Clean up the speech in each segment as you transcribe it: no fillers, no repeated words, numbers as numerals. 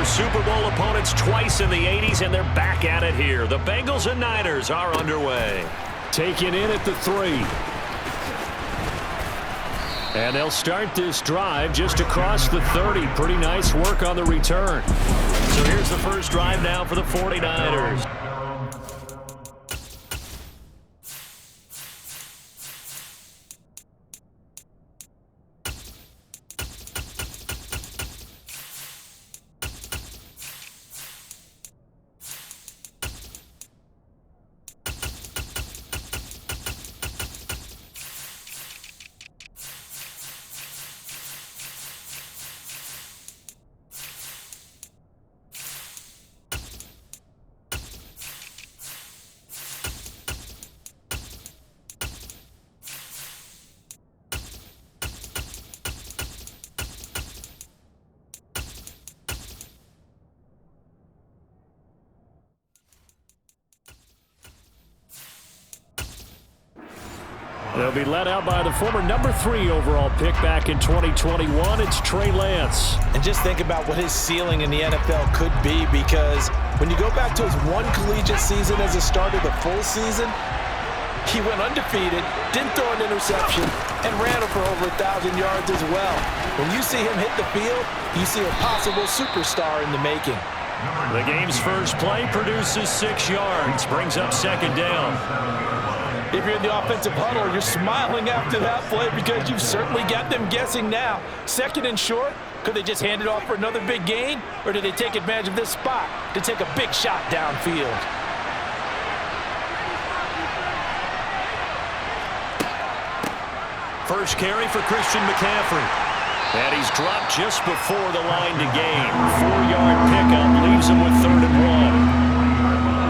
were Super Bowl opponents twice in the 80s, and they're back at it here. The Bengals and Niners are underway. Taken in at the 3. And they'll start this drive just across the 30. Pretty nice work on the return. So here's the first drive now for the 49ers. They'll be led out by the former number 3 overall pick back in 2021. It's Trey Lance. And just think about what his ceiling in the NFL could be, because when you go back to his one collegiate season as a starter, the full season, he went undefeated, didn't throw an interception, and ran for over 1,000 yards as well. When you see him hit the field, you see a possible superstar in the making. The game's first play produces 6 yards, brings up second down. If you're in the offensive huddle, you're smiling after that play because you've certainly got them guessing now. Second and short, could they just hand it off for another big gain? Or did they take advantage of this spot to take a big shot downfield? First carry for Christian McCaffrey. And he's dropped just before the line to gain. 4-yard pickup leaves him with 3rd and 1.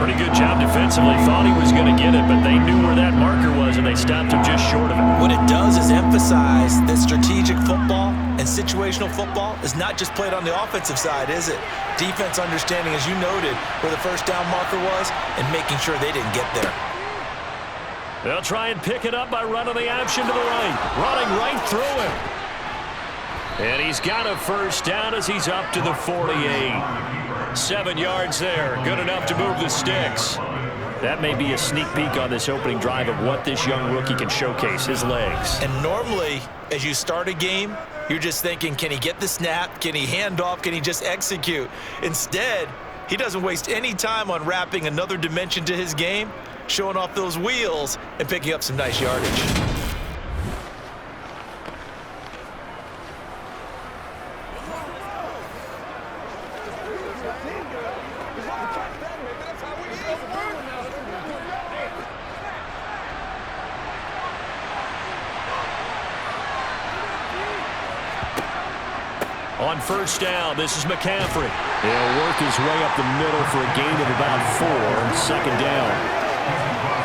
Pretty good job defensively. Thought he was going to get it, but they knew where that marker was, and they stopped him just short of it. What it does is emphasize that strategic football and situational football is not just played on the offensive side, is it? Defense understanding, as you noted, where the first down marker was and making sure they didn't get there. They'll try and pick it up by running the option to the right. Running right through him. And he's got a first down as he's up to the 48. 7 yards there. Good enough to move the sticks. That may be a sneak peek on this opening drive of what this young rookie can showcase, his legs. And normally, as you start a game, you're just thinking, can he get the snap? Can he hand off? Can he just execute? Instead, he doesn't waste any time on wrapping another dimension to his game, showing off those wheels, and picking up some nice yardage. On first down, this is McCaffrey. He'll work his way up the middle for a gain of about 4 on second down.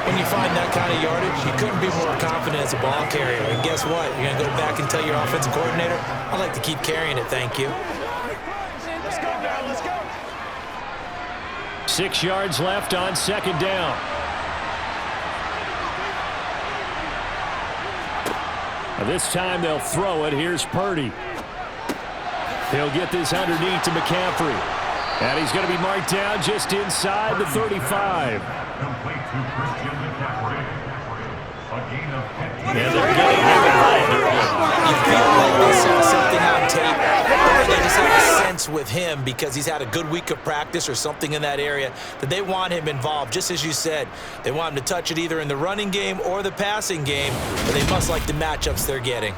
When you find that kind of yardage, you couldn't be more confident as a ball carrier. And guess what? You're going to go back and tell your offensive coordinator, I'd like to keep carrying it, thank you. Let's go, guys, let's go. 6 yards left on second down. This time they'll throw it. Here's Purdy. He'll get this underneath to McCaffrey. And he's going to be marked down just inside the 35. And they're getting him involved early. You feel like they saw something on tape, or they just have a sense with him because he's had a good week of practice or something in that area that they want him involved. Just as you said, they want him to touch it either in the running game or the passing game, but they must like the matchups they're getting.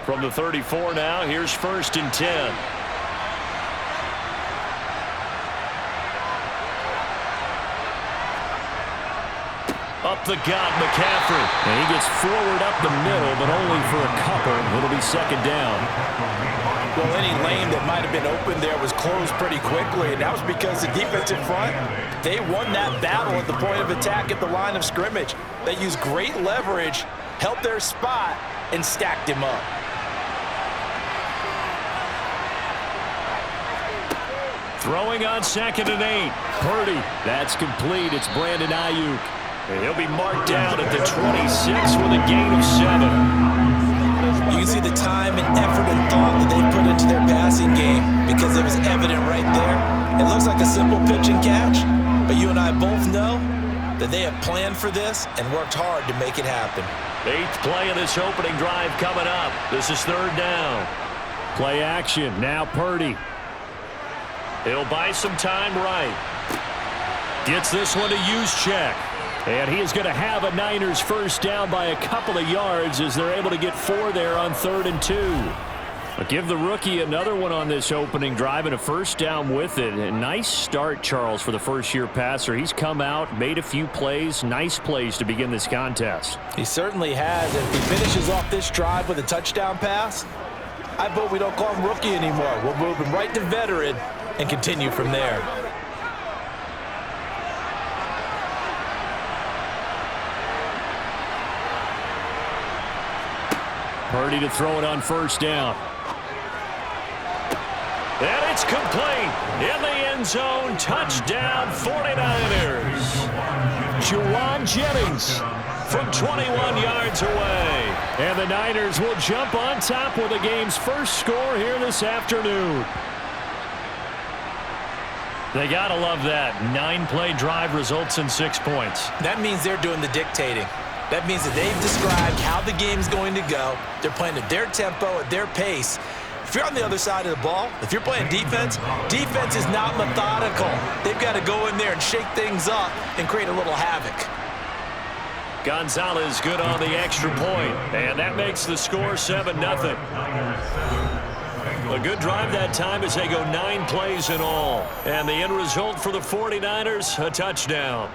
From the 34 now, here's 1st and 10. Up the gut, McCaffrey. And he gets forward up the middle, but only for a couple. It'll be second down. Well, any lane that might have been open there was closed pretty quickly, and that was because the defensive front, they won that battle at the point of attack at the line of scrimmage. They used great leverage, held their spot, and stacked him up. Throwing on 2nd and 8. Purdy. That's complete. It's Brandon Ayuk. And he'll be marked down at the 26 with a gain of 7. You can see the time and effort and thought that they put into their passing game because it was evident right there. It looks like a simple pitch and catch, but you and I both know that they have planned for this and worked hard to make it happen. 8th play of this opening drive coming up. This is 3rd down. Play action. Now Purdy. He'll buy some time right. Gets this one to use check. And he is going to have a Niners first down by a couple of yards as they're able to get 4 there on 3rd and 2. But give the rookie another one on this opening drive and a first down with it. A nice start, Charles, for the first-year passer. He's come out, made a few plays, nice plays to begin this contest. He certainly has. And if he finishes off this drive with a touchdown pass, I vote we don't call him rookie anymore. We'll move him right to veteran and continue from there. Purdy to throw it on first down. And it's complete. In the end zone, touchdown 49ers. Juwan Jennings from 21 yards away. And the Niners will jump on top with the game's first score here this afternoon. They got to love that. 9-play drive results in 6 points. That means they're doing the dictating. That means that they've described how the game's going to go. They're playing at their tempo, at their pace. If you're on the other side of the ball, if you're playing defense, defense is not methodical. They've got to go in there and shake things up and create a little havoc. Gonzalez good on the extra point, and that makes the score 7-0. A good drive that time as they go 9 plays in all. And the end result for the 49ers, a touchdown.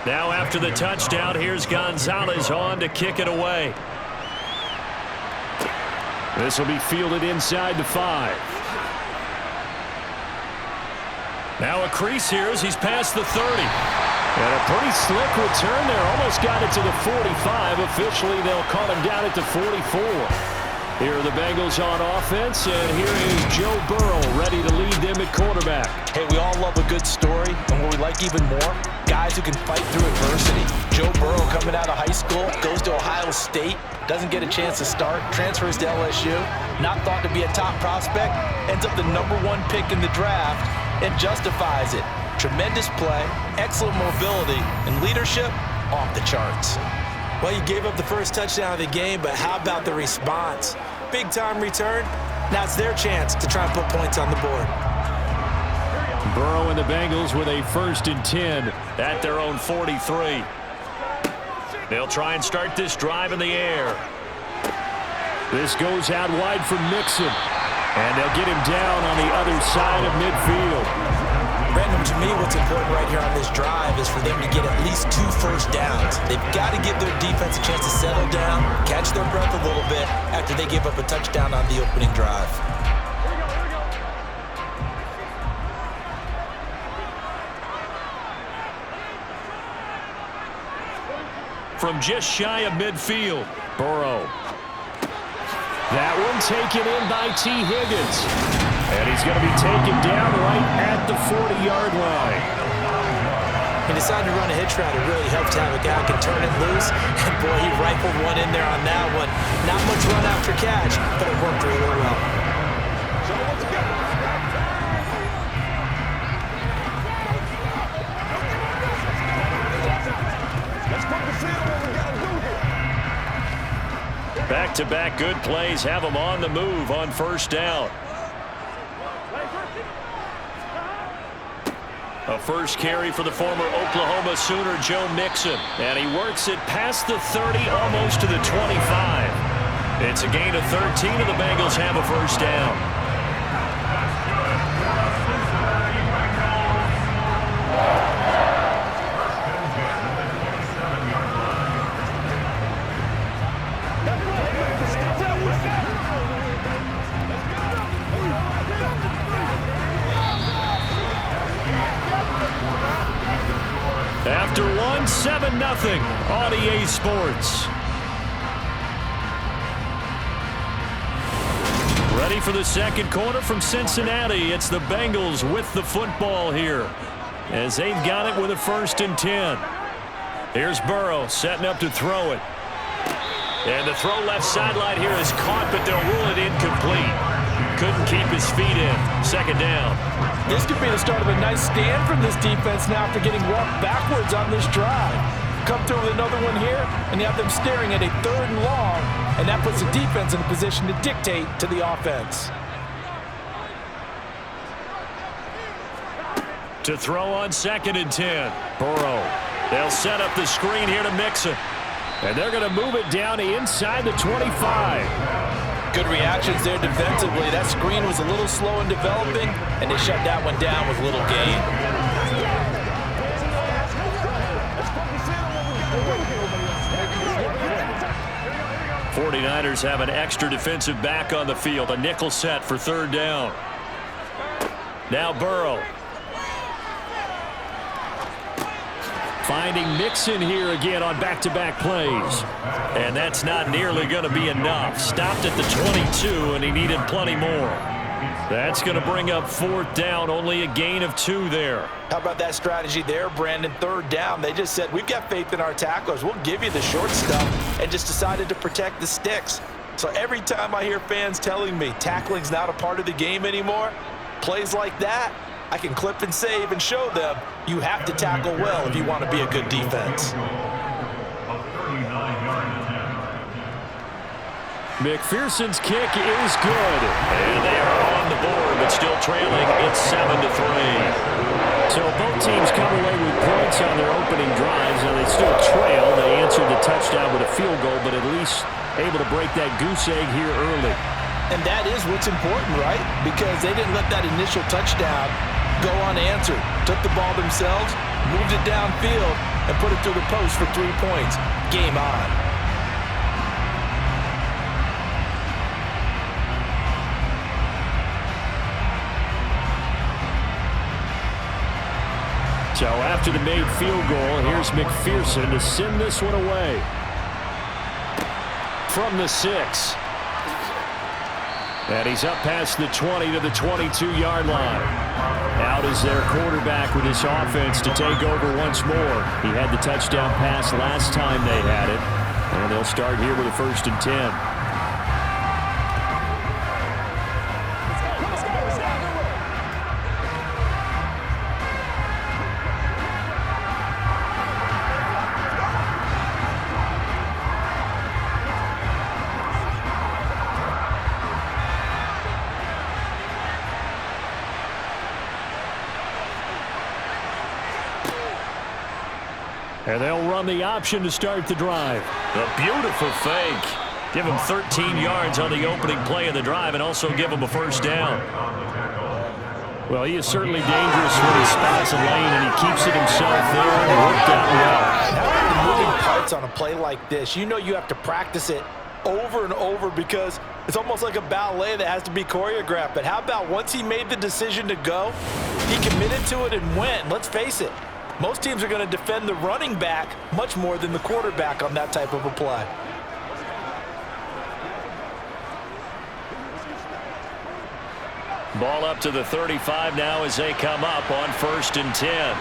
Now after the touchdown, here's Gonzalez on to kick it away. This will be fielded inside the 5. Now a crease here as he's past the 30. And a pretty slick return there. Almost got it to the 45. Officially, they'll call him down at the 44. Here are the Bengals on offense, and here is Joe Burrow ready to lead them at quarterback. Hey, we all love a good story, and what we like even more, guys who can fight through adversity. Joe Burrow coming out of high school, goes to Ohio State, doesn't get a chance to start, transfers to LSU, not thought to be a top prospect, ends up the #1 pick in the draft, and justifies it. Tremendous play, excellent mobility, and leadership off the charts. Well, you gave up the first touchdown of the game, but how about the response? Big-time return. Now it's their chance to try and put points on the board. Burrow and the Bengals with a 1st and 10 at their own 43. They'll try and start this drive in the air. This goes out wide for Mixon. And they'll get him down on the other side of midfield. Brandon, to me, what's important right here on this drive is for them to get at least 2 first downs. They've got to give their defense a chance to settle down, catch their breath a little bit after they give up a touchdown on the opening drive. From just shy of midfield, Burrow. That one taken in by T. Higgins. And he's going to be taken down right at the 40-yard line. He decided to run a hitch route. It really helped to have a guy who can turn it loose. And, boy, he rifled one in there on that one. Not much run after catch, but it worked really well. Back-to-back good plays have them on the move on first down. A first carry for the former Oklahoma Sooner, Joe Mixon. And he works it past the 30, almost to the 25. It's a gain of 13, and the Bengals have a first down. 7-0 on EA Sports. Ready for the second quarter from Cincinnati. It's the Bengals with the football here as they've got it with a 1st and 10. Here's Burrow setting up to throw it. And the throw left sideline here is caught, but they'll rule it incomplete. Couldn't keep his feet in. 2nd down. This could be the start of a nice stand from this defense now after getting walked backwards on this drive. Come through with another one here, and you have them staring at a 3rd and long, and that puts the defense in a position to dictate to the offense. To throw on 2nd and 10. Burrow. They'll set up the screen here to Mixon. And they're going to move it down inside the 25. Good reactions there defensively. That screen was a little slow in developing, and they shut that one down with little gain. '49ers have an extra defensive back on the field. A nickel set for 3rd down. Now Burrow. Finding Mixon here again on back-to-back plays. And that's not nearly going to be enough. Stopped at the 22, and he needed plenty more. That's going to bring up 4th down. Only a gain of 2 there. How about that strategy there, Brandon? 3rd down. They just said, we've got faith in our tacklers. We'll give you the short stuff, and just decided to protect the sticks. So every time I hear fans telling me tackling's not a part of the game anymore, plays like that, I can clip and save and show them you have to tackle well if you want to be a good defense. McPherson's kick is good. And they are on the board, but still trailing. It's 7-3. So both teams come away with points on their opening drives. Now they still trail. They answered the touchdown with a field goal, but at least able to break that goose egg here early. And that is what's important, right? Because they didn't let that initial touchdown go unanswered. Took the ball themselves, moved it downfield, and put it through the post for 3 points. Game on. So after the made field goal, here's McPherson to send this one away. From the 6. And he's up past the 20 to the 22-yard line. Out is their quarterback with this offense to take over once more. He had the touchdown pass last time they had it. And they'll start here with a 1st and 10. And they'll run the option to start the drive. A beautiful fake. Give him 13 yards on the opening play of the drive and also give him a 1st down. Well, he is certainly dangerous when he spots a lane, and he keeps it himself there and worked out well. How about the moving parts on a play like this? You know you have to practice it over and over because it's almost like a ballet that has to be choreographed. But how about once he made the decision to go, he committed to it and went. Let's face it. Most teams are going to defend the running back much more than the quarterback on that type of a play. Ball up to the 35 now as they come up on 1st and 10.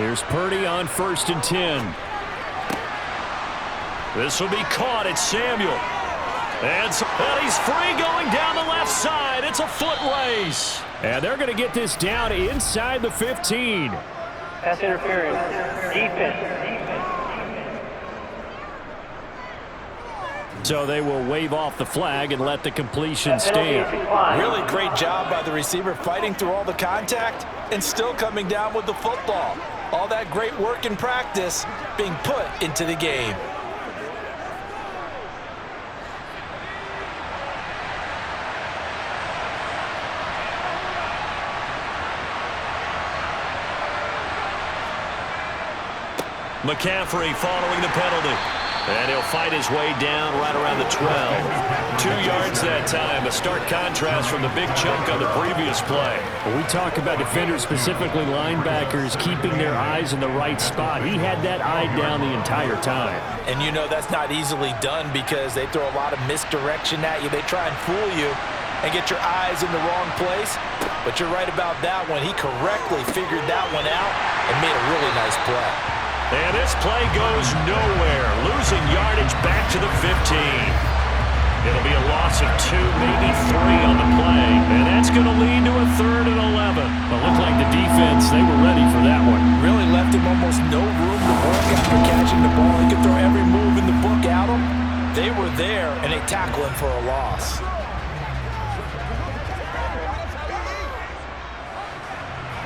Here's Purdy on 1st and 10. This will be caught. It's Samuel. And he's free going down the left side. It's a foot race. And they're going to get this down inside the 15. Pass interference. Defense. So they will wave off the flag and let the completion stand. Really great job by the receiver fighting through all the contact and still coming down with the football. All that great work in practice being put into the game. McCaffrey following the penalty. And he'll fight his way down right around the 12. 2 yards that time. A stark contrast from the big chunk on the previous play. When we talk about defenders, specifically linebackers, keeping their eyes in the right spot, he had that eye down the entire time. And you know that's not easily done because they throw a lot of misdirection at you. They try and fool you and get your eyes in the wrong place. But you're right about that one. He correctly figured that one out and made a really nice play. And this play goes nowhere. Losing yardage back to the 15. It'll be a loss of 2, maybe 3 on the play. And that's going to lead to a 3rd and 11. Well, it looked like the defense, they were ready for that one. Really left him almost no room to work after catching the ball. He could throw every move in the book at him. They were there, and they tackle him for a loss.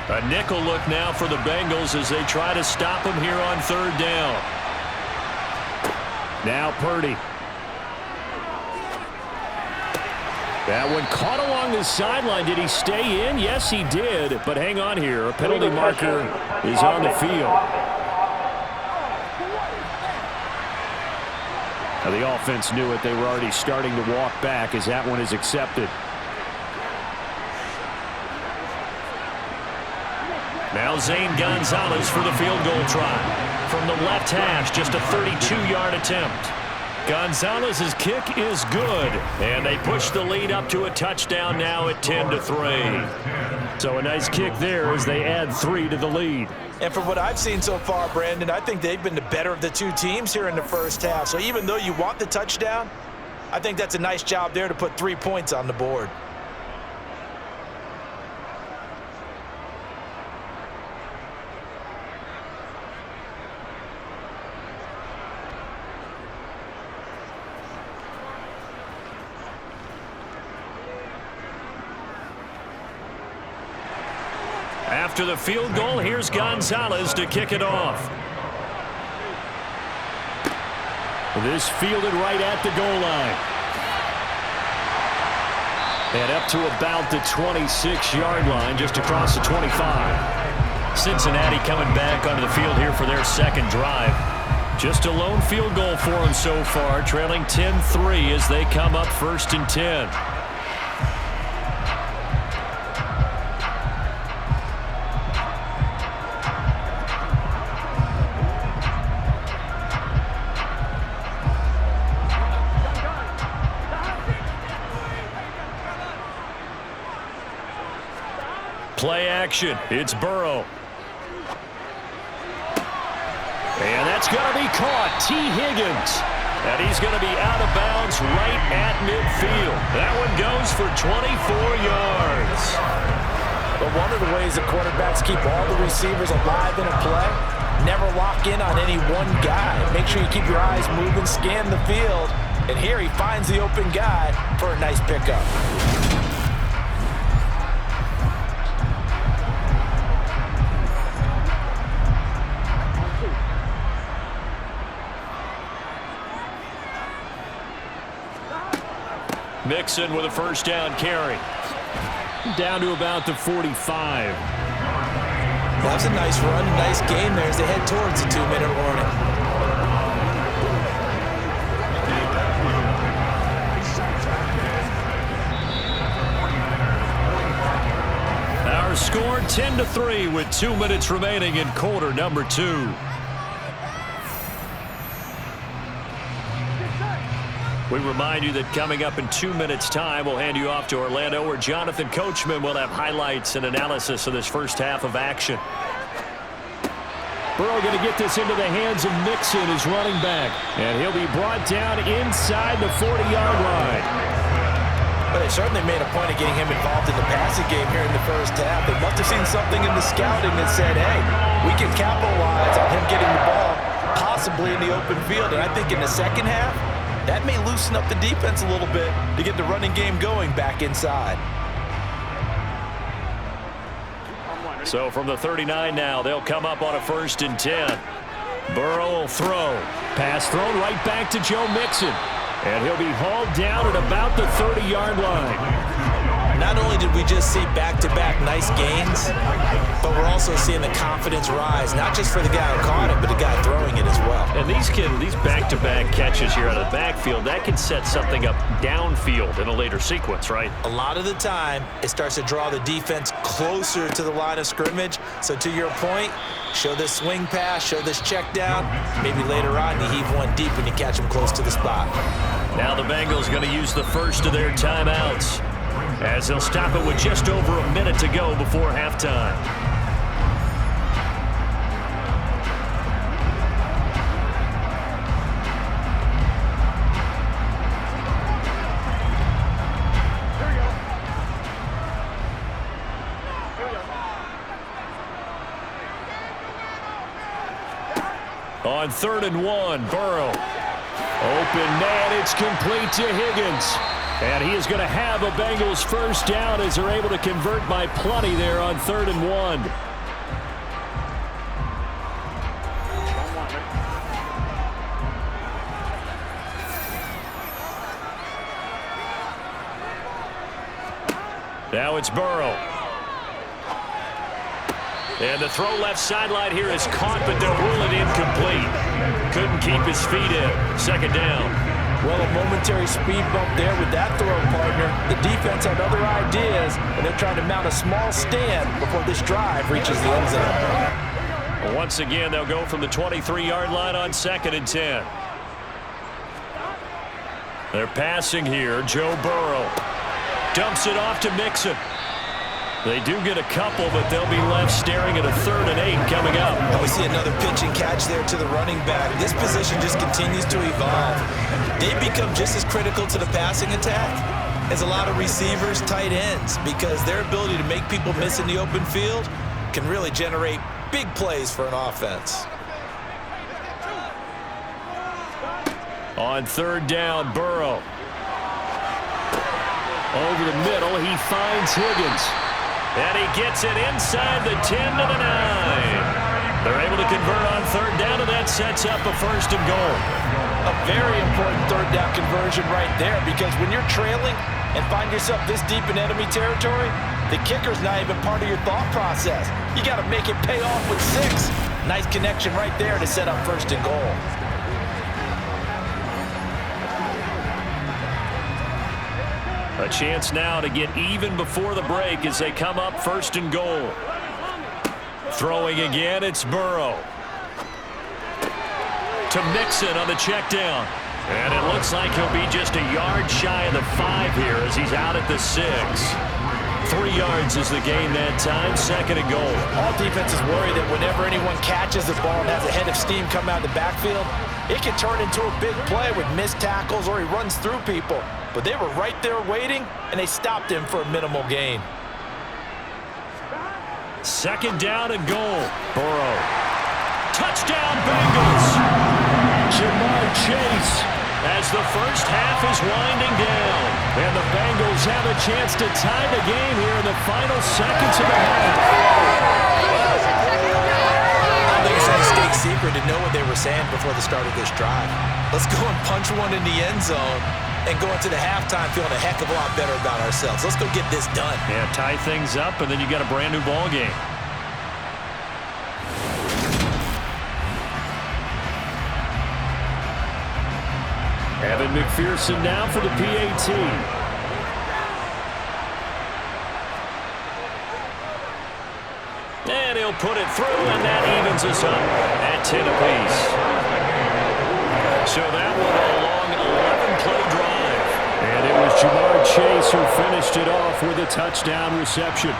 A nickel look now for the Bengals as they try to stop him here on 3rd down. Now Purdy. That one caught along the sideline. Did he stay in? Yes, he did. But hang on here. A penalty marker is on the field. Now the offense knew it. They were already starting to walk back as that one is accepted. Now Zane Gonzalez for the field goal try. From the left hash, just a 32-yard attempt. Gonzalez's kick is good, and they push the lead up to a touchdown now at 10-3. So a nice kick there as they add 3 to the lead. And from what I've seen so far, Brandon, I think they've been the better of the 2 teams here in the first half. So even though you want the touchdown, I think that's a nice job there to put 3 points on the board. After the field goal, here's Gonzalez to kick it off. This fielded right at the goal line. And up to about the 26-yard line, just across the 25. Cincinnati coming back onto the field here for their 2nd drive. Just a lone field goal for them so far, trailing 10-3 as they come up 1st and 10. Play action. It's Burrow. And that's going to be caught. T. Higgins. And he's going to be out of bounds right at midfield. That one goes for 24 yards. But one of the ways the quarterbacks keep all the receivers alive in a play, never lock in on any one guy. Make sure you keep your eyes moving, scan the field. And here he finds the open guy for a nice pickup. Mixon with a 1st down carry. Down to about the 45. That's a nice run, nice game there as they head towards the 2-minute warning. Our score 10-3 with 2 minutes remaining in quarter number 2. We remind you that coming up in 2 minutes' time, we'll hand you off to Orlando, where Jonathan Coachman will have highlights and analysis of this first half of action. Burrow going to get this into the hands of Mixon, his running back. And he'll be brought down inside the 40-yard line. But they certainly made a point of getting him involved in the passing game here in the first half. They must have seen something in the scouting that said, hey, we can capitalize on him getting the ball possibly in the open field. And I think in the second half, that may loosen up the defense a little bit to get the running game going back inside. So from the 39 now, they'll come up on a 1st and 10. Burrow will throw. Pass thrown right back to Joe Mixon. And he'll be hauled down at about the 30-yard line. Not only did we just see back-to-back nice gains, but we're also seeing the confidence rise, not just for the guy who caught it, but the guy throwing it as well. And these back-to-back catches here out of the backfield, that can set something up downfield in a later sequence, right? A lot of the time, it starts to draw the defense closer to the line of scrimmage. So to your point, show this swing pass, show this check down. Maybe later on you heave one deep when you catch them close to the spot. Now the Bengals going to use the first of their timeouts, as they'll stop it with just over a minute to go before halftime. On 3rd and 1, Burrow. Open man, it's complete to Higgins. And he is going to have a Bengals first down as they're able to convert by plenty there on 3rd and 1. Now it's Burrow. And the throw left sideline here is caught, but they'll rule it incomplete. Couldn't keep his feet in. 2nd down. Well, a momentary speed bump there with that throw, partner. The defense had other ideas, and they're trying to mount a small stand before this drive reaches the end zone. Once again, they'll go from the 23-yard line on 2nd and 10. They're passing here. Joe Burrow dumps it off to Mixon. They do get a couple, but they'll be left staring at a 3rd and 8 coming up. And we see another pitch and catch there to the running back. This position just continues to evolve. They become just as critical to the passing attack as a lot of receivers, tight ends, because their ability to make people miss in the open field can really generate big plays for an offense. On 3rd down, Burrow. Over the middle, he finds Higgins. And he gets it inside the 10 to the 9. They're able to convert on 3rd down, and that sets up a 1st and goal. A very important 3rd down conversion right there, because when you're trailing and find yourself this deep in enemy territory, the kicker's not even part of your thought process. You got to make it pay off with 6. Nice connection right there to set up 1st and goal. A chance now to get even before the break as they come up 1st and goal. Throwing again, it's Burrow. To Mixon on the check down. And it looks like he'll be just a yard shy of the 5 here as he's out at the 6. 3 yards is the gain that time, 2nd and goal. All defenses worry that whenever anyone catches the ball and has a head of steam come out of the backfield, it can turn into a big play with missed tackles or he runs through people. But they were right there waiting, and they stopped him for a minimal gain. 2nd down and goal. Burrow. Touchdown, Bengals. Jamar Chase as the first half is winding down. And the Bengals have a chance to tie the game here in the final seconds of the half. I think it's a mistake secret to know what they were saying before the start of this drive. Let's go and punch one in the end zone and go into the halftime feeling a heck of a lot better about ourselves. Let's go get this done. Yeah, tie things up, and then you got a brand new ball game. Evan McPherson now for the PAT. And he'll put it through, and that evens us up at 10 apiece. So that one a long 11-play drive. And it was Jamar Chase who finished it off with a touchdown reception.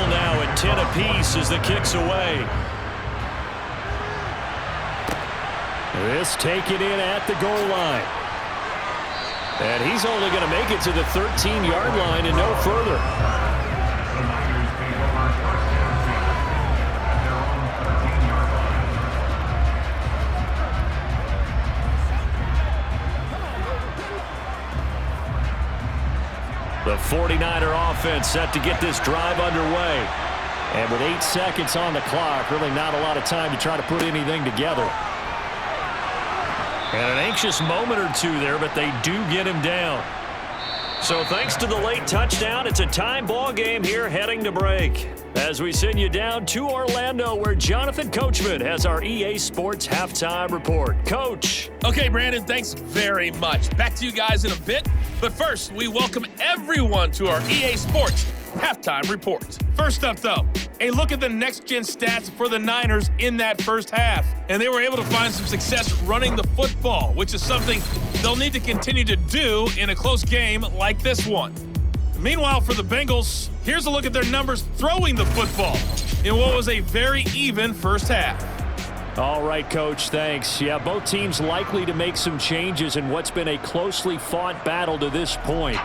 Now at 10 apiece as the kick's away. This taken in at the goal line. And he's only going to make it to the 13-yard line and no further. 49er offense set to get this drive underway. And with 8 seconds on the clock, really not a lot of time to try to put anything together. And an anxious moment or two there, but they do get him down. So thanks to the late touchdown, it's a time ball game here heading to break. As we send you down to Orlando, where Jonathan Coachman has our EA Sports Halftime Report. Coach. Okay, Brandon, thanks very much. Back to you guys in a bit. But first, we welcome everyone to our EA Sports Halftime Report. First up, though, a look at the next-gen stats for the Niners in that first half. And they were able to find some success running the football, which is something they'll need to continue to do in a close game like this one. Meanwhile, for the Bengals, here's a look at their numbers throwing the football in what was a very even first half. All right, Coach, thanks. Yeah, both teams likely to make some changes in what's been a closely fought battle to this point.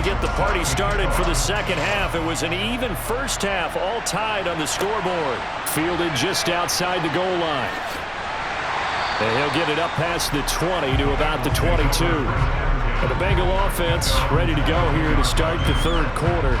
Get the party started for the second half. It was an even first half, all tied on the scoreboard. Fielded just outside the goal line. And he'll get it up past the 20 to about the 22. And the Bengal offense ready to go here to start the third quarter.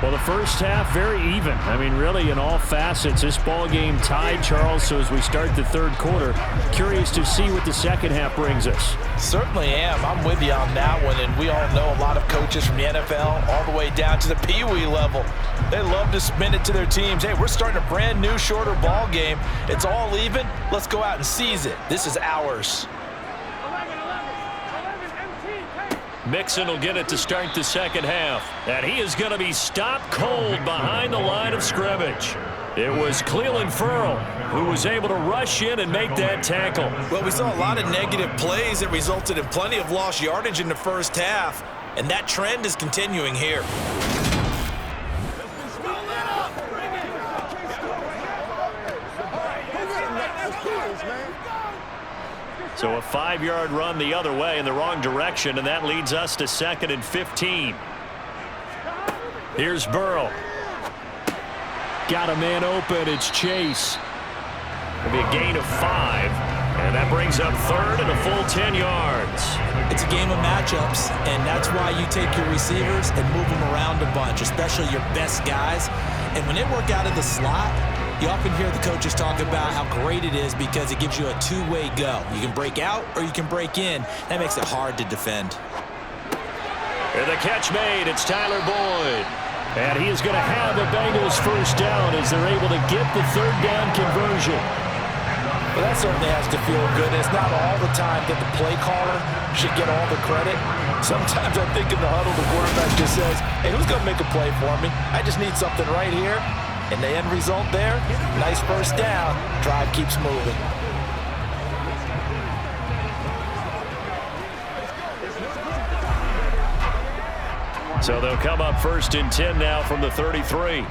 Well, the first half, very even. I mean, really, in all facets, this ball game tied, Charles. So as we start the third quarter, curious to see what the second half brings us. Certainly am. I'm with you on that one. And we all know a lot of coaches from the NFL all the way down to the Pee Wee level. They love to spin it to their teams. Hey, we're starting a brand new, shorter ball game. It's all even. Let's go out and seize it. This is ours. Mixon will get it to start the second half. And he is going to be stopped cold behind the line of scrimmage. It was Clelin Ferrell who was able to rush in and make that tackle. Well, we saw a lot of negative plays that resulted in plenty of lost yardage in the first half, and that trend is continuing here. So a 5-yard run the other way in the wrong direction, and that leads us to 2nd and 15. Here's Burrow. Got a man open. It's Chase. It'll be a gain of 5, and that brings up 3rd and a full 10 yards. It's a game of matchups, and that's why you take your receivers and move them around a bunch, especially your best guys. And when they work out of the slot, you often hear the coaches talk about how great it is because it gives you a two-way go. You can break out or you can break in. That makes it hard to defend. And the catch made. It's Tyler Boyd. And he is going to have the Bengals first down as they're able to get the third down conversion. Well, that certainly has to feel good. It's not all the time that the play caller should get all the credit. Sometimes I think in the huddle, the quarterback just says, hey, who's going to make a play for me? I just need something right here. And the end result there, nice first down. Drive keeps moving. So they'll come up 1st and 10 now from the 33.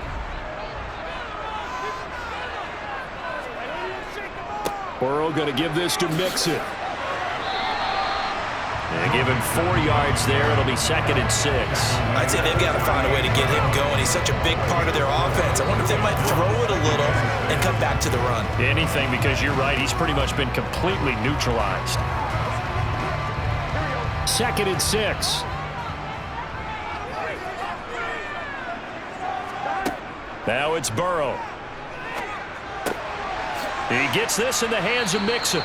Burrow going to give this to Mixon. And give him 4 yards there. It'll be 2nd and 6. I'd say they've got to find a way to get him going. He's such a big part of their offense. I wonder if they might throw it a little and come back to the run. Anything, because you're right. He's pretty much been completely neutralized. 2nd and 6. Now it's Burrow. He gets this in the hands of Mixon.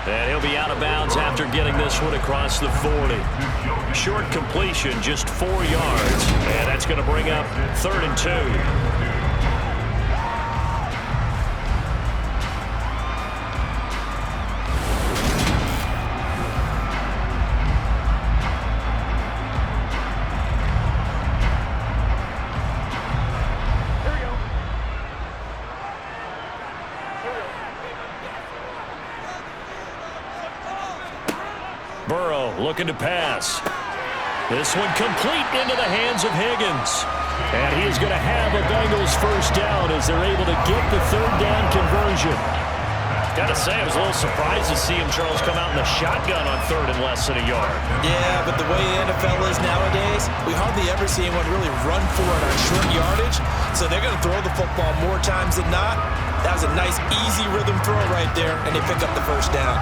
And he'll be out of bounds after getting this one across the 40. Short completion, just 4 yards. And that's going to bring up 3rd and 2. Burrow looking to pass. This one complete into the hands of Higgins. And he is going to have a Bengals first down as they're able to get the third down conversion. Got to say, I was a little surprised to see him, Charles, come out in the shotgun on third and less than a yard. Yeah, but the way the NFL is nowadays, we hardly ever see anyone really run for it on short yardage. So they're going to throw the football more times than not. That was a nice, easy rhythm throw right there, and they pick up the first down.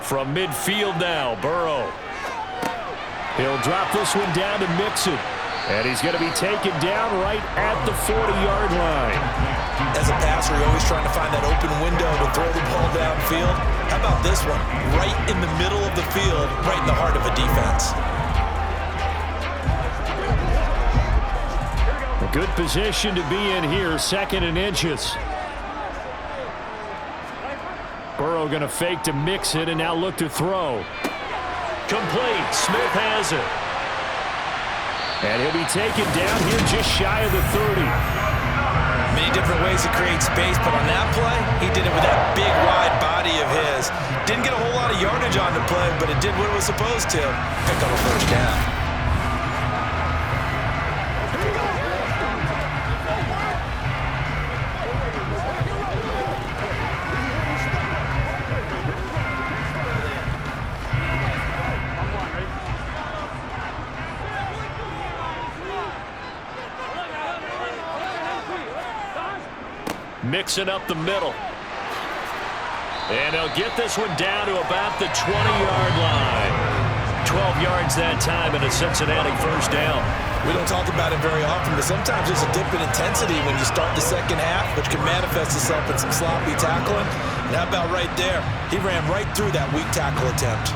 From midfield now, Burrow. He'll drop this one down to Mixon. And he's going to be taken down right at the 40-yard line. As a passer, you're always trying to find that open window to throw the ball downfield. How about this one? Right in the middle of the field, right in the heart of a defense. A good position to be in here, 2nd and inches. Burrow going to fake to Mixon and now look to throw. Complete. Smith has it. And he'll be taken down here just shy of the 30. Many different ways to create space, but on that play, he did it with that big, wide body of his. Didn't get a whole lot of yardage on the play, but it did what it was supposed to. Pick up a first down. Mixing up the middle. And he'll get this one down to about the 20-yard line. 12 yards that time and a Cincinnati first down. We don't talk about it very often, but sometimes there's a dip in intensity when you start the second half, which can manifest itself in some sloppy tackling. And how about right there? He ran right through that weak tackle attempt.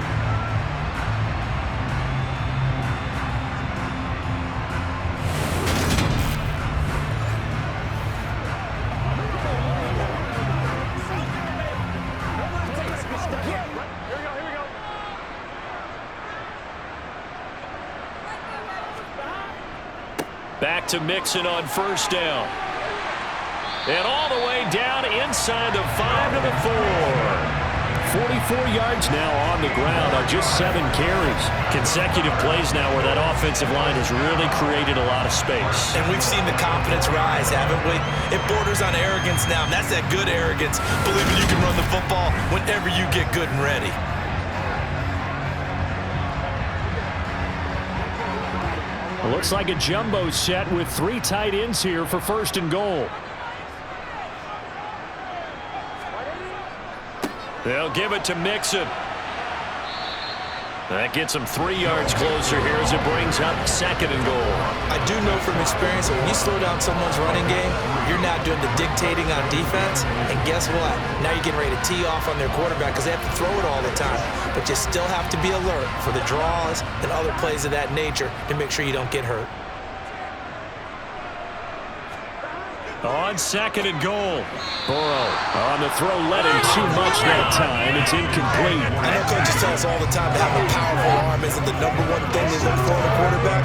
Back to Mixon on first down. And all the way down inside the 5 to the 4. 44 yards now on the ground on just 7 carries. Consecutive plays now where that offensive line has really created a lot of space. And we've seen the confidence rise, haven't we? It borders on arrogance now, and that's that good arrogance, believing you can run the football whenever you get good and ready. It looks like a jumbo set with 3 tight ends here for 1st and goal. They'll give it to Mixon. That gets him 3 yards closer here as it brings up 2nd and goal. I do know from experience that when you slow down someone's running game, you're not doing the dictating on defense. And guess what? Now you're getting ready to tee off on their quarterback because they have to throw it all the time. But you still have to be alert for the draws and other plays of that nature to make sure you don't get hurt. On 2nd and goal. Burrow on the throw, led him too much that time. It's incomplete. I know coaches tell us all the time that having a powerful arm isn't the #1 thing they look for in a quarterback.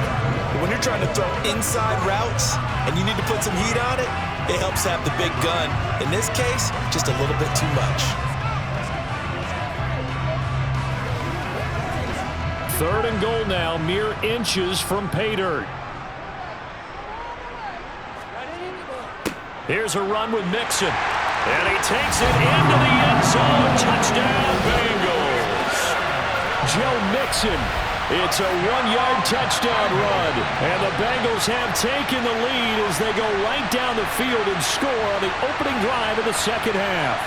But when you're trying to throw inside routes and you need to put some heat on it, it helps have the big gun. In this case, just a little bit too much. 3rd and goal now, mere inches from pay dirt. Here's a run with Mixon. And he takes it into the end zone. Touchdown, Bengals. Joe Mixon. It's a 1-yard touchdown run. And the Bengals have taken the lead as they go right down the field and score on the opening drive of the 2nd half.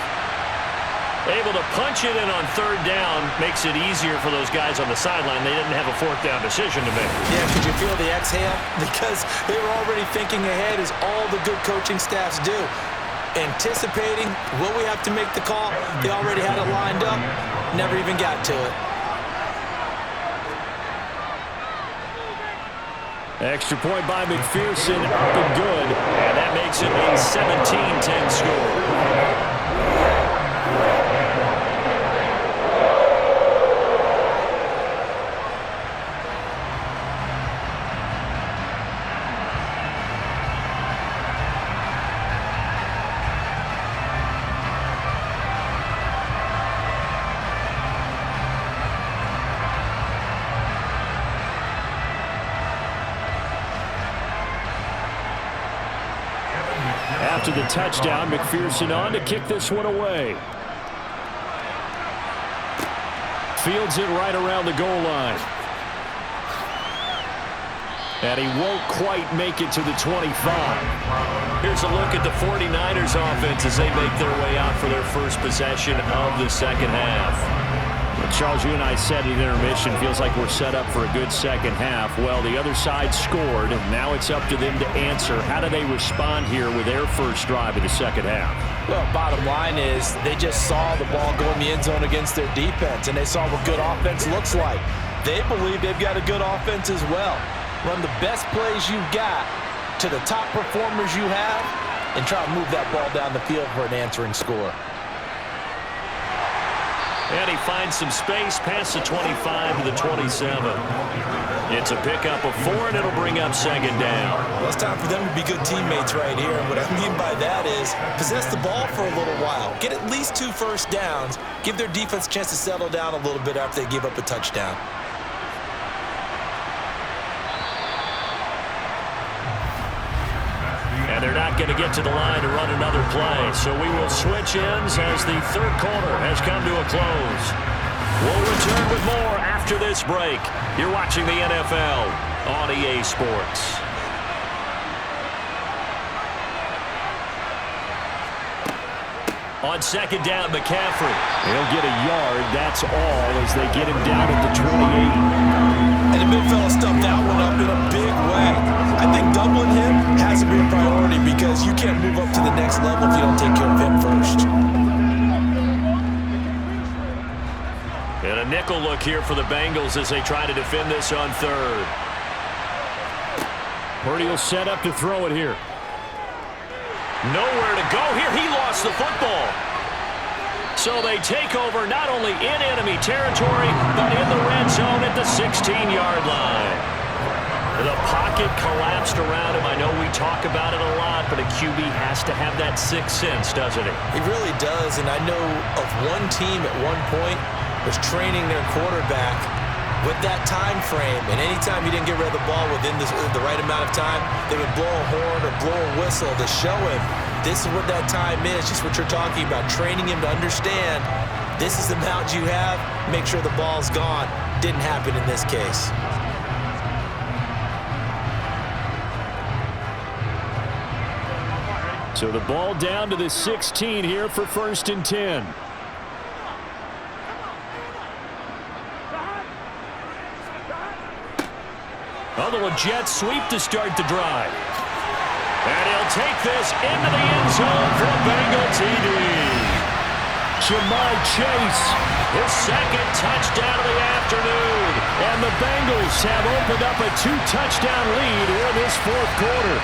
Able to punch it in on 3rd down makes it easier for those guys on the sideline. They didn't have a 4th down decision to make. Yeah, could you feel the exhale? Because they were already thinking ahead, as all the good coaching staffs do. Anticipating, will we have to make the call? They already had it lined up, never even got to it. Extra point by McPherson, up and good. And that makes it a 17-10 score. After the touchdown, McPherson on to kick this one away. Fields it right around the goal line. And he won't quite make it to the 25. Here's a look at the 49ers offense as they make their way out for their first possession of the second half. Well, Charles, you and I said at intermission, feels like we're set up for a good second half. Well, the other side scored, and now it's up to them to answer. How do they respond here with their first drive of the second half? Well, bottom line is they just saw the ball go in the end zone against their defense, and they saw what good offense looks like. They believe they've got a good offense as well. Run the best plays you've got to the top performers you have and try to move that ball down the field for an answering score. And he finds some space past the 25 to the 27. It's a pickup of 4, and it'll bring up second down. Well, it's time for them to be good teammates right here. And what I mean by that is possess the ball for a little while. Get at least 2 first downs. Give their defense a chance to settle down a little bit after they give up a touchdown. And they're not going to get to the line to run another play. So we will switch ends as the third quarter has come to a close. We'll return with more after this break. You're watching the NFL on EA Sports. On second down, McCaffrey. He'll get a yard, that's all, as they get him down at the 28. And the big fella stuffed that one up in a big way. I think doubling him has to be a priority because you can't move up to the next level if you don't take care of him first. And a nickel look here for the Bengals as they try to defend this on third. Purdy will set up to throw it here. Nowhere to go here. He lost the football. So they take over not only in enemy territory, but in the red zone at the 16-yard line. The pocket collapsed around him. I know we talk about it a lot, but a QB has to have that sixth sense, doesn't he? He really does, and I know of one team at one point was training their quarterback with that time frame, and anytime he didn't get rid of the ball within the right amount of time, they would blow a horn or blow a whistle to show him this is what that time is, just what you're talking about, training him to understand this is the amount you have, make sure the ball's gone. Didn't happen in this case. So the ball down to the 16 here for 1st and 10. A little jet sweep to start the drive. And he'll take this into the end zone for a Bengal TD. Jamar Chase, His second touchdown of the afternoon. and the Bengals have opened up a 2-touchdown lead here in this 4th quarter.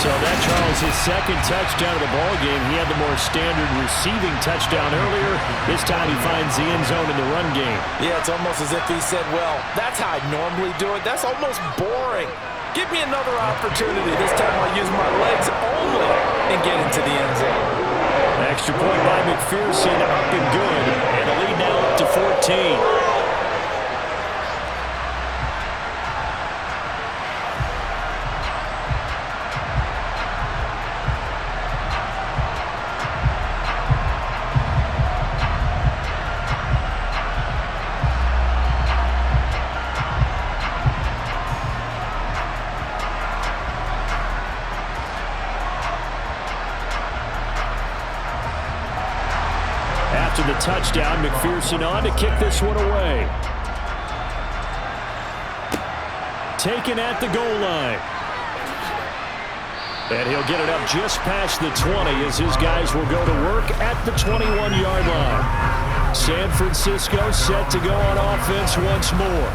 So that, Charles, his second touchdown of the ball game. He had the more standard receiving touchdown earlier. This time he finds the end zone in the run game. Yeah, it's almost as if he said, well, that's how I normally do it. That's almost boring. Give me another opportunity. This time I'll use my legs only and get into the end zone. Extra point by McPherson, up and good. And the lead now up to 14. After the touchdown, McPherson on to kick this one away. Taken at the goal line. And he'll get it up just past the 20 as his guys will go to work at the 21-yard line. San Francisco set to go on offense once more.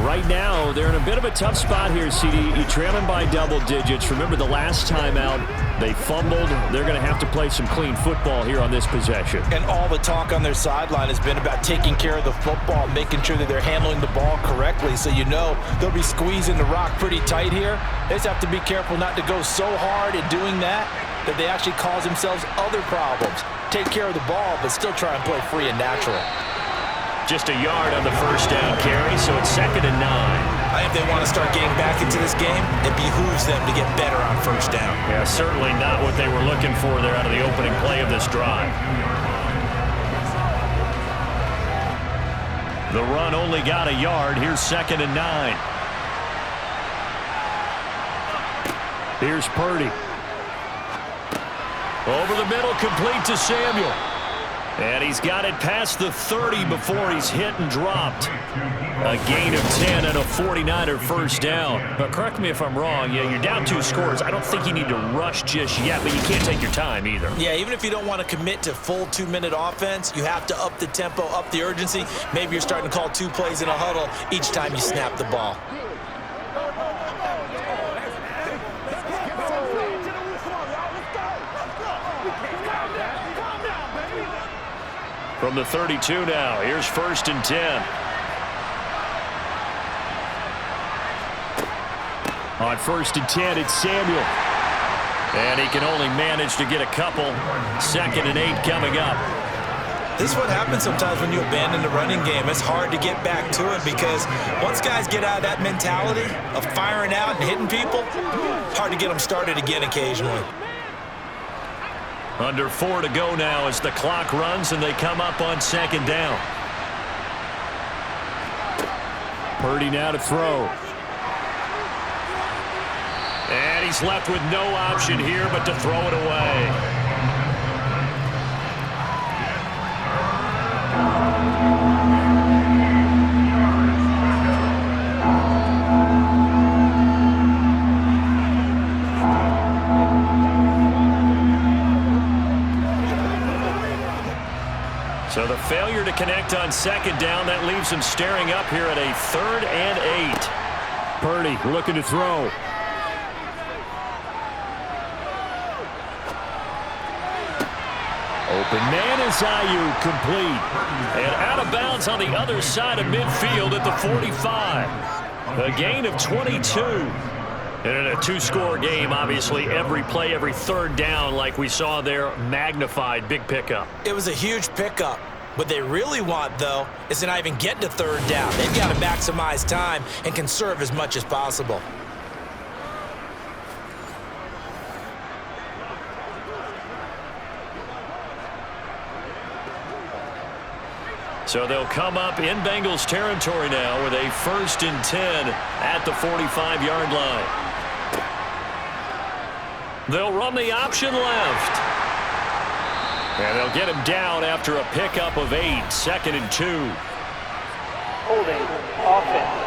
Right now, they're in a bit of a tough spot here, CD. You trail them by double digits. Remember the last time out, they fumbled. They're going to have to play some clean football here on this possession. And all the talk on their sideline has been about taking care of the football, making sure that they're handling the ball correctly. So you know they'll be squeezing the rock pretty tight here. They just have to be careful not to go so hard in doing that they actually cause themselves other problems. Take care of the ball, but still try and play free and natural. Just a yard on the first down carry, so it's 2nd and 9. I think if they want to start getting back into this game, it behooves them to get better on first down. Yeah, certainly not what they were looking for there out of the opening play of this drive. The run only got a yard. Here's 2nd and 9. Here's Purdy. Over the middle, complete to Samuel. And he's got it past the 30 before he's hit and dropped. A gain of 10 and a 49er first down. But correct me if I'm wrong. Yeah, you're down 2 scores. I don't think you need to rush just yet, but you can't take your time either. Yeah, even if you don't want to commit to full 2-minute offense, you have to up the tempo, up the urgency. Maybe you're starting to call 2 plays in a huddle each time you snap the ball. From the 32 now, here's 1st and 10. On 1st and 10, it's Samuel. And he can only manage to get a couple. 2nd and 8 coming up. This is what happens sometimes when you abandon the running game. It's hard to get back to it because once guys get out of that mentality of firing out and hitting people, hard to get them started again occasionally. Under 4 to go now as the clock runs and they come up on 2nd down. Purdy now to throw. And he's left with no option here but to throw it away. So the failure to connect on 2nd down, that leaves him staring up here at a 3rd and 8. Purdy looking to throw. Open man is Ayuk, complete. And out of bounds on the other side of midfield at the 45. A gain of 22. And in a 2-score game, obviously, every play, every 3rd down, like we saw there, magnified, big pickup. It was a huge pickup. What they really want, though, is to not even get to 3rd down. They've got to maximize time and conserve as much as possible. So they'll come up in Bengals territory now with a 1st and 10 at the 45-yard line. They'll run the option left. And they'll get him down after a pickup of 8, 2nd and 2. Holding, offense.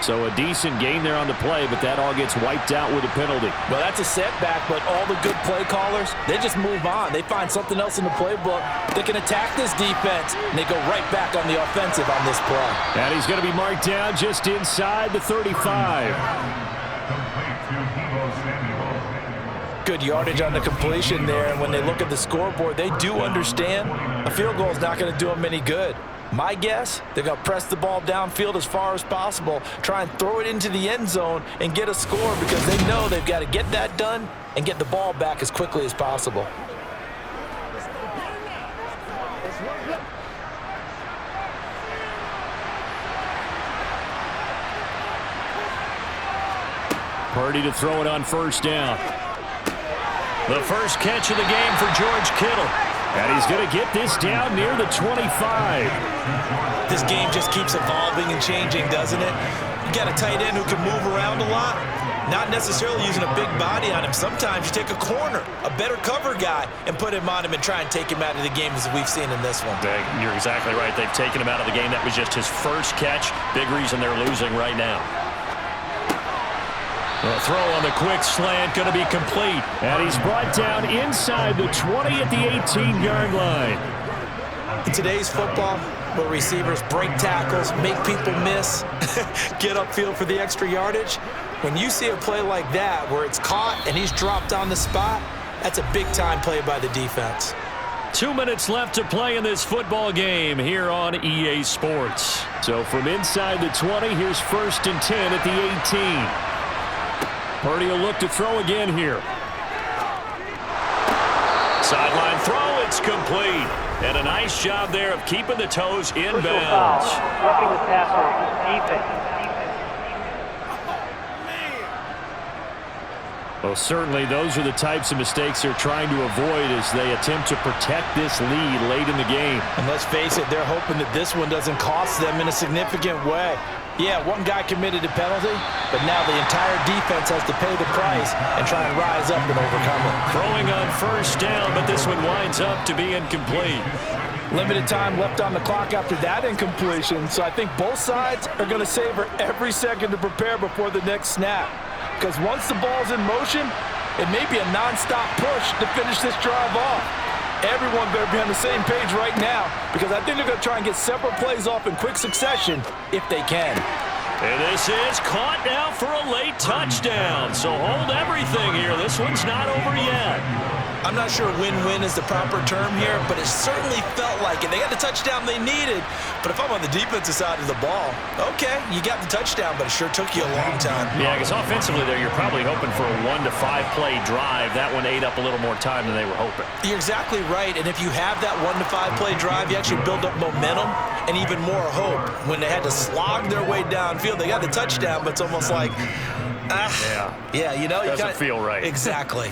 So a decent gain there on the play, but that all gets wiped out with a penalty. Well, that's a setback, but all the good play callers, they just move on. They find something else in the playbook. They can attack this defense, and they go right back on the offensive on this play. And he's going to be marked down just inside the 35. Good yardage on the completion there, and when they look at the scoreboard, they do understand a field goal is not going to do them any good. My guess, they're going to press the ball downfield as far as possible, try and throw it into the end zone and get a score because they know they've got to get that done and get the ball back as quickly as possible. Purdy to throw it on 1st down. The first catch of the game for George Kittle. And he's going to get this down near the 25. This game just keeps evolving and changing, doesn't it? You got a tight end who can move around a lot, not necessarily using a big body on him. Sometimes you take a corner, a better cover guy, and put him on him and try and take him out of the game as we've seen in this one. You're exactly right. They've taken him out of the game. That was just his first catch. Big reason they're losing right now. The throw on the quick slant going to be complete. And he's brought down inside the 20 at the 18-yard line. In today's football, where receivers break tackles, make people miss, get upfield for the extra yardage, when you see a play like that where it's caught and he's dropped on the spot, that's a big-time play by the defense. 2 minutes left to play in this football game here on EA Sports. So from inside the 20, here's 1st and 10 at the 18. Purdy will look to throw again here. Sideline throw, it's complete. And a nice job there of keeping the toes Personal inbounds. foul. Roughing the passer. Defense. Well, certainly those are the types of mistakes they're trying to avoid as they attempt to protect this lead late in the game. And let's face it, they're hoping that this one doesn't cost them in a significant way. Yeah, one guy committed a penalty, but now the entire defense has to pay the price and try and rise up and overcome it. Throwing on first down, but this one winds up to be incomplete. Limited time left on the clock after that incompletion, so I think both sides are going to savor every second to prepare before the next snap. Because once the ball's in motion, it may be a nonstop push to finish this drive off. Everyone better be on the same page right now, because I think they're going to try and get several plays off in quick succession if they can. And this is caught now for a late touchdown. So hold everything here. This one's not over yet. I'm not sure win-win is the proper term here, but it certainly felt like it. They got the touchdown they needed, but if I'm on the defensive side of the ball, okay, you got the touchdown, but it sure took you a long time. Yeah, because offensively there, you're probably hoping for a 1 to 5 play drive. That one ate up a little more time than they were hoping. You're exactly right, and if you have that 1 to 5 play drive, you actually build up momentum and even more hope. When they had to slog their way downfield, they got the touchdown, but it's almost like, yeah, you know, doesn't feel right. Exactly.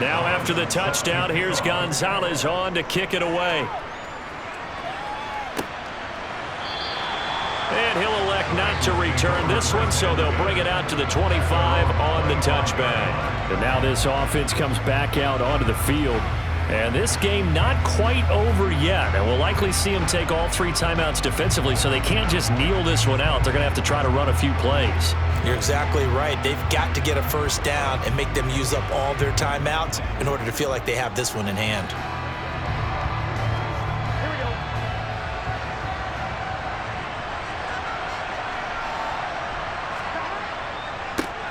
Now after the touchdown, here's Gonzalez on to kick it away. And he'll elect not to return this one, so they'll bring it out to the 25 on the touchback. And now this offense comes back out onto the field. And this game not quite over yet. And we'll likely see them take all 3 timeouts defensively, so they can't just kneel this one out. They're going to have to try to run a few plays. You're exactly right. They've got to get a first down and make them use up all their timeouts in order to feel like they have this one in hand.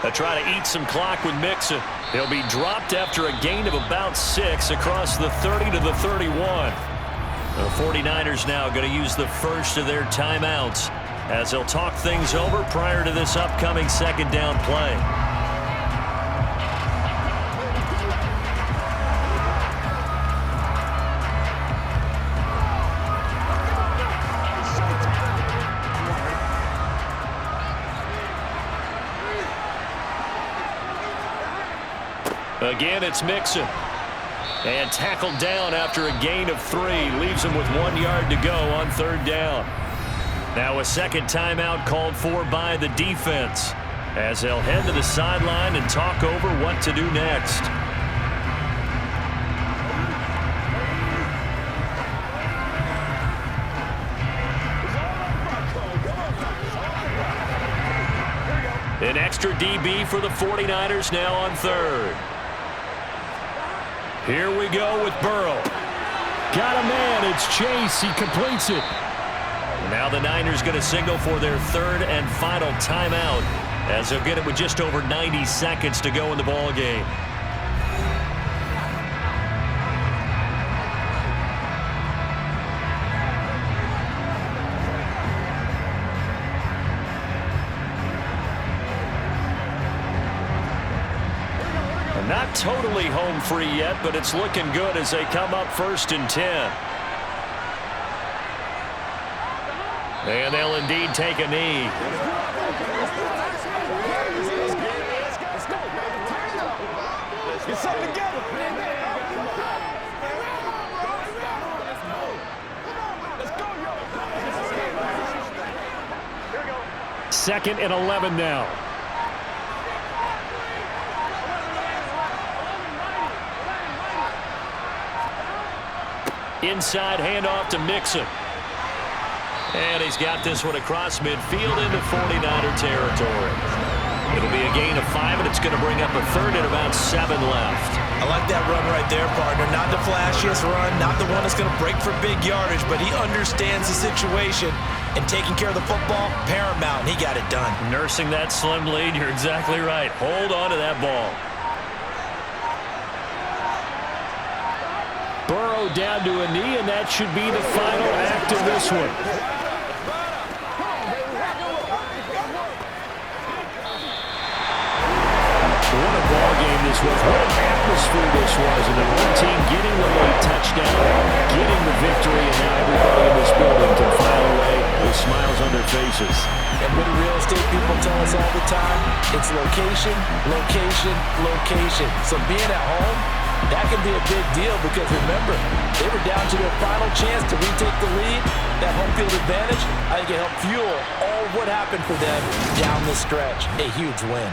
They'll try to eat some clock with Mixon. He'll be dropped after a gain of about 6 across the 30 to the 31. The 49ers now going to use the first of their timeouts as they'll talk things over prior to this upcoming second down play. Again, it's Mixon. And tackled down after a gain of 3. Leaves him with 1 yard to go on third down. Now a second timeout called for by the defense as they'll head to the sideline and talk over what to do next. An extra DB for the 49ers now on third. Here we go with Burrow. Got a man. It's Chase. He completes it. Now the Niners going to signal for their third and final timeout as they'll get it with just over 90 seconds to go in the ball game. Not totally home free yet, but it's looking good as they come up 1st and 10. And they'll indeed take a knee. Get something together. 2nd and 11 now. Inside handoff to Mixon. And he's got this one across midfield into 49er territory. It'll be a gain of 5, and it's going to bring up a third and about 7 left. I like that run right there, partner. Not the flashiest run, not the one that's going to break for big yardage, but he understands the situation, and taking care of the football, paramount, and he got it done. Nursing that slim lead, you're exactly right. Hold on to that ball. Burrow down to a knee, and that should be the final act of this one. What a ball game this was. What an atmosphere this was. And the one team getting the late touchdown, getting the victory, and now everybody in this building can file away with smiles on their faces. And what do real estate people tell us all the time? It's location, location, location. So being at home, that can be a big deal because remember, they were down to their final chance to retake the lead. That home field advantage, I think it helped fuel all what happened for them down the stretch. A huge win.